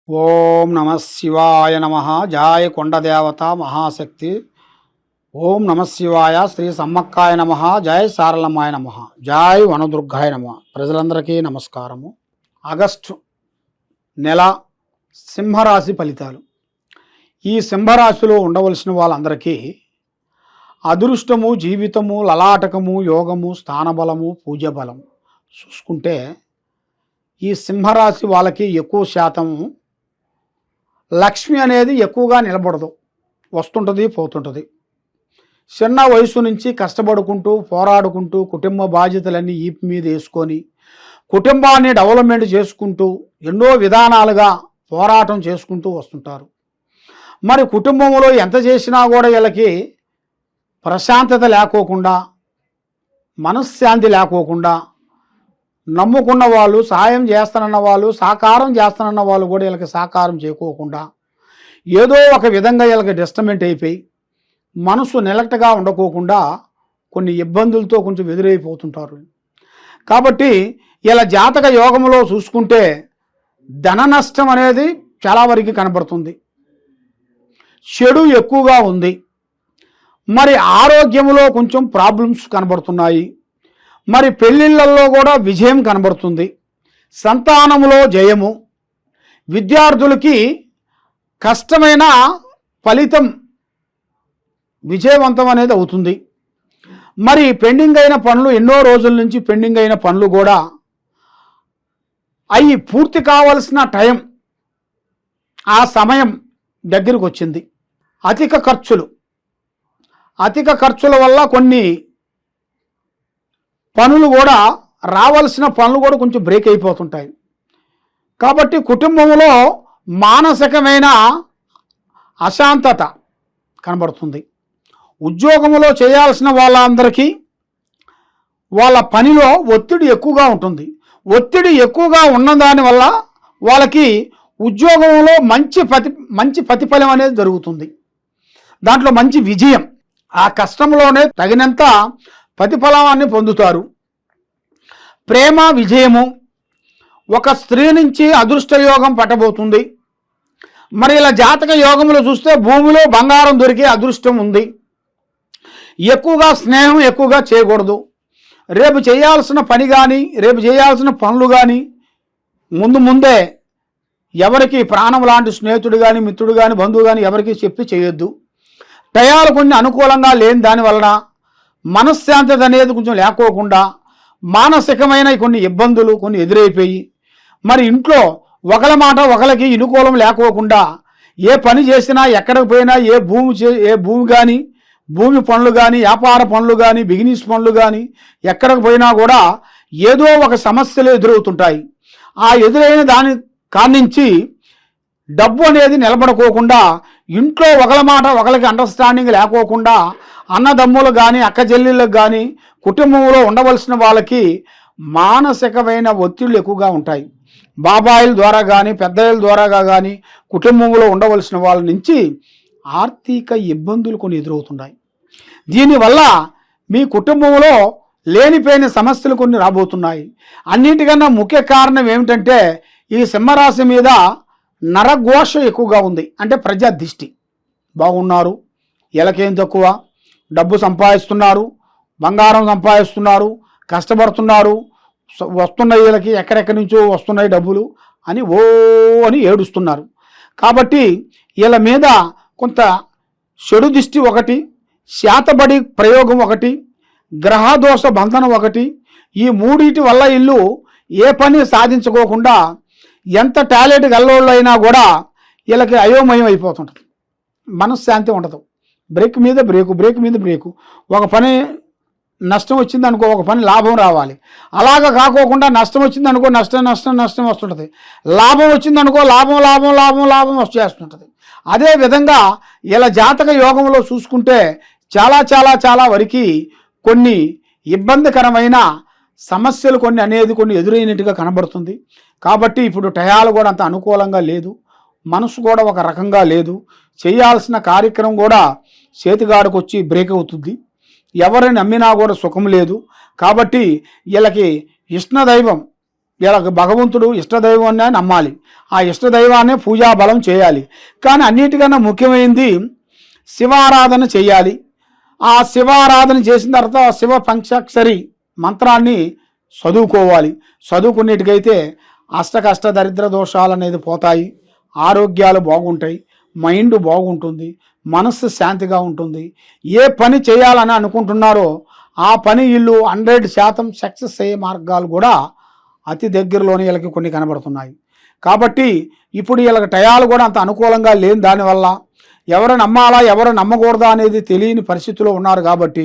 ఓం నమ శివాయ నమ. జాయ కొండదేవత మహాశక్తి. ఓం నమ శివాయ. శ్రీ సమ్మక్కాయ నమ. జయ సారలమ్మాయ నమ. జయ వనదుర్గాయ నమ. ప్రజలందరికీ నమస్కారము. ఆగస్టు నెల సింహరాశి ఫలితాలు. ఈ సింహరాశిలో ఉండవలసిన వాళ్ళందరికీ అదృష్టము, జీవితము, లలాటకము, యోగము, స్థానబలము, పూజబలము చూసుకుంటే ఈ సింహరాశి వాళ్ళకి ఎక్కువ శాతము లక్ష్మి అనేది ఎక్కువగా నిలబడదు, వస్తుంటుంది పోతుంటుంది. చిన్న వయసు నుంచి కష్టపడుకుంటూ పోరాడుకుంటూ కుటుంబ బాధ్యతలన్నీ ఈపు మీద వేసుకొని కుటుంబాన్ని డెవలప్మెంట్ చేసుకుంటూ ఎన్నో విధానాలుగా పోరాటం చేసుకుంటూ వస్తుంటారు. మరి కుటుంబంలో ఎంత చేసినా కూడా వీళ్ళకి ప్రశాంతత లేకోకుండా, మనశ్శాంతి లేకోకుండా, నమ్ముకున్న వాళ్ళు, సాయం చేస్తానన్న వాళ్ళు, సహకారం చేస్తానన్న వాళ్ళు కూడా వీళ్ళకి సహకారం చేయకోకుండా ఏదో ఒక విధంగా వీళ్ళకి డిస్టర్బెంట్ అయిపోయి మనసు నిలకడగా ఉండకోకుండా కొన్ని ఇబ్బందులతో కొంచెం ఎదురైపోతుంటారు. కాబట్టి ఇలా జాతక యోగంలో చూసుకుంటే ధన నష్టం అనేది చాలా వరకు కనబడుతుంది, చెడు ఎక్కువగా ఉంది. మరి ఆరోగ్యంలో కొంచెం ప్రాబ్లమ్స్ కనబడుతున్నాయి. మరి పెళ్ళిళ్ళల్లో కూడా విజయం కనబడుతుంది, సంతానములో జయము, విద్యార్థులకి కష్టమైన ఫలితం విజయవంతం అనేది అవుతుంది. మరి పెండింగ్ అయిన పనులు, ఎన్నో రోజుల నుంచి పెండింగ్ అయిన పనులు కూడా అవి పూర్తి కావాల్సిన టైం, ఆ సమయం దగ్గరికి వచ్చింది. అధిక ఖర్చుల వల్ల కొన్ని పనులు కూడా, రావాల్సిన పనులు కూడా కొంచెం బ్రేక్ అయిపోతుంటాయి. కాబట్టి కుటుంబంలో మానసికమైన అశాంతత కనబడుతుంది. ఉద్యోగంలో చేయాల్సిన వాళ్ళందరికీ వాళ్ళ పనిలో ఒత్తిడి ఎక్కువగా ఉంటుంది. ఒత్తిడి ఎక్కువగా ఉన్న దానివల్ల వాళ్ళకి ఉద్యోగంలో మంచి ప్రతిఫలం అనేది జరుగుతుంది. దాంట్లో మంచి విజయం, ఆ కష్టంలోనే తగినంత ప్రతిఫలాన్ని పొందుతారు. ప్రేమ విజయము, ఒక స్త్రీ నుంచి అదృష్టయోగం పట్టబోతుంది. మరి ఇలా జాతక యోగంలో చూస్తే భూమిలో బంగారం దొరికే అదృష్టం ఉంది. ఎక్కువగా స్నేహం ఎక్కువగా చేయకూడదు. రేపు చేయాల్సిన పని కానీ, రేపు చేయాల్సిన పనులు కానీ ముందే ఎవరికి ప్రాణం లాంటి స్నేహితుడు కానీ, మిత్రుడు కానీ, బంధువు కానీ ఎవరికి చెప్పి చేయొద్దు. టయాలు కొన్ని అనుకూలంగా లేని దానివలన మనశ్శాంతత అనేది కొంచెం లేకోకుండా మానసికమైన కొన్ని ఇబ్బందులు కొన్ని ఎదురైపోయి, మరి ఇంట్లో ఒకరి మాట ఒకరికి అనుకూలం లేకోకుండా ఏ పని చేసినా, ఎక్కడికి పోయినా, ఏ భూమి కానీ, భూమి పనులు కానీ, వ్యాపార పనులు కానీ, బిజినెస్ పనులు కానీ ఎక్కడికి పోయినా కూడా ఏదో ఒక సమస్యలు ఎదురవుతుంటాయి. ఆ ఎదురైన దాని కానించి డబ్బు అనేది నిలబడుకోకుండా, ఇంట్లో ఒకరి మాట ఒకరికి అండర్స్టాండింగ్ లేకోకుండా అన్నదమ్ములు కానీ, అక్క చెల్లెళ్ళకు కానీ, కుటుంబంలో ఉండవలసిన వాళ్ళకి మానసికమైన ఒత్తిళ్ళు ఎక్కువగా ఉంటాయి. బాబాయిల ద్వారా కానీ, పెద్దల ద్వారా కానీ కుటుంబంలో ఉండవలసిన వాళ్ళ నుంచి ఆర్థిక ఇబ్బందులు కొన్ని ఎదురవుతున్నాయి. దీనివల్ల మీ కుటుంబంలో లేనిపోయిన సమస్యలు కొన్ని రాబోతున్నాయి. అన్నిటికన్నా ముఖ్య కారణం ఏమిటంటే ఈ సింహరాశి మీద నరఘోష ఎక్కువగా ఉంది. అంటే ప్రజా దిష్టి. బాగున్నారు, ఎలకేం తక్కువ, డబ్బు సంపాదిస్తున్నారు, బంగారం సంపాదిస్తున్నారు, కష్టపడుతున్నారు, వస్తున్నాయి వీళ్ళకి, ఎక్కడెక్కడి నుంచో వస్తున్నాయి డబ్బులు అని ఏడుస్తున్నారు. కాబట్టి వీళ్ళ మీద కొంత చెడు దిష్టి ఒకటి, శాతబడి ప్రయోగం ఒకటి, గ్రహదోష బంధనం ఒకటి, ఈ మూడింటి వల్ల వీళ్ళు ఏ పని సాధించుకోకుండా ఎంత టాలెంట్ గల్లోళ్ళు అయినా కూడా వీళ్ళకి అయోమయం అయిపోతుంటుంది. మనశ్శాంతి ఉండదు. బ్రేక్ మీద బ్రేకు. ఒక పని నష్టం వచ్చింది అనుకో, ఒక పని లాభం రావాలి. అలాగా కాకోకుండా నష్టం వచ్చింది అనుకో, నష్టం వస్తుంటుంది. లాభం వచ్చింది అనుకో, లాభం వచ్చేస్తుంటుంది. అదేవిధంగా ఇలా జాతక యోగంలో చూసుకుంటే చాలా వరకు కొన్ని ఇబ్బందికరమైన సమస్యలు కొన్ని ఎదురైనట్టుగా కనబడుతుంది. కాబట్టి ఇప్పుడు టయాలు కూడా అంత అనుకూలంగా లేదు, మనసు కూడా ఒక రకంగా లేదు. చేయాల్సిన కార్యక్రమం కూడా చేతిగాడికి వచ్చి బ్రేక్ అవుతుంది. ఎవరిని నమ్మినా కూడా సుఖం లేదు. కాబట్టి వీళ్ళకి ఇష్టదైవం ఇలా భగవంతుడు ఇష్టదైవాన్ని నమ్మాలి, ఆ ఇష్టదైవాన్నే పూజా బలం చేయాలి. కానీ అన్నిటికన్నా ముఖ్యమైనది శివారాధన చేయాలి. ఆ శివారాధన చేసిన తర్వాత శివ పంచాక్షరి మంత్రాన్ని చదువుకోవాలి. చదువుకునేటికైతే అష్టకష్ట దరిద్ర దోషాలు అనేది పోతాయి, ఆరోగ్యాలు బాగుంటాయి, మైండ్ బాగుంటుంది, మనస్సు శాంతిగా ఉంటుంది. ఏ పని చేయాలని అనుకుంటున్నారో ఆ పని వీళ్ళు 100% సక్సెస్ అయ్యే మార్గాలు కూడా అతి దగ్గరలోనే వీళ్ళకి కొన్ని కనబడుతున్నాయి. కాబట్టి ఇప్పుడు వీళ్ళకి టయాలు కూడా అంత అనుకూలంగా లేని దానివల్ల ఎవరు నమ్మాలా ఎవరు నమ్మకూడదా అనేది తెలియని పరిస్థితిలో ఉన్నారు. కాబట్టి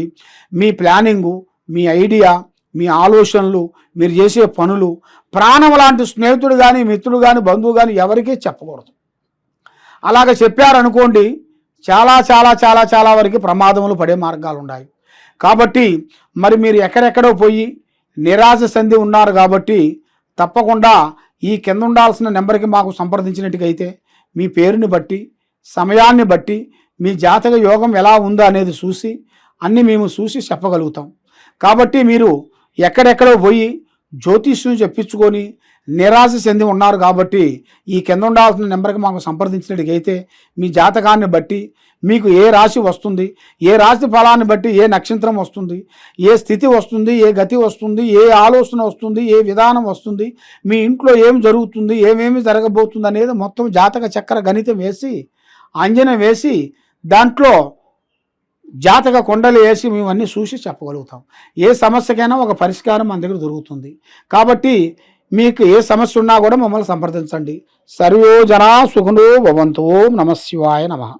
మీ ప్లానింగు, మీ ఐడియా, మీ ఆలోచనలు, మీరు చేసే పనులు ప్రాణం లాంటి స్నేహితుడు కానీ మిత్రుడు కానీ బంధువు కానీ ఎవరికీ చెప్పకూడదు. అలాగ చెప్పారనుకోండి చాలా చాలా చాలా చాలా వరకు ప్రమాదములు పడే మార్గాలు ఉన్నాయి. కాబట్టి మరి మీరు ఎక్కడెక్కడో పోయి నిరాశ సంధి ఉన్నారు. కాబట్టి తప్పకుండా ఈ కింద ఉండాల్సిన నెంబర్కి మాకు సంప్రదించినట్టుకైతే మీ పేరుని బట్టి సమయాన్ని బట్టి మీ జాతక యోగం ఎలా ఉందో అనేది చూసి అన్నీ మేము చూసి చెప్పగలుగుతాం. కాబట్టి మీరు ఎక్కడెక్కడో పోయి జ్యోతిష్యం చెప్పించుకొని నిరాశ చెంది ఉన్నారు. కాబట్టి ఈ కింద ఉండాల్సిన నెంబర్కి మాకు సంప్రదించినట్టుకైతే మీ జాతకాన్ని బట్టి మీకు ఏ రాశి వస్తుంది, ఏ రాశి ఫలాన్ని బట్టి ఏ నక్షత్రం వస్తుంది, ఏ స్థితి వస్తుంది, ఏ గతి వస్తుంది, ఏ ఆలోచన వస్తుంది, ఏ విధానం వస్తుంది, మీ ఇంట్లో ఏం జరుగుతుంది, ఏమేమి జరగబోతుంది అనేది మొత్తం జాతక చక్ర గణితం వేసి అంజనం వేసి దాంట్లో జాతక కొండలు వేసి మేము అన్నీ చూసి చెప్పగలుగుతాం. ఏ సమస్యకైనా ఒక పరిష్కారం మన దగ్గర దొరుకుతుంది. కాబట్టి మీకు ఏ సమస్య ఉన్నా కూడా మమ్మల్ని సంప్రదించండి. సర్వే జనా సుఖినో భవంతు. ఓం నమః శివాయ నమః.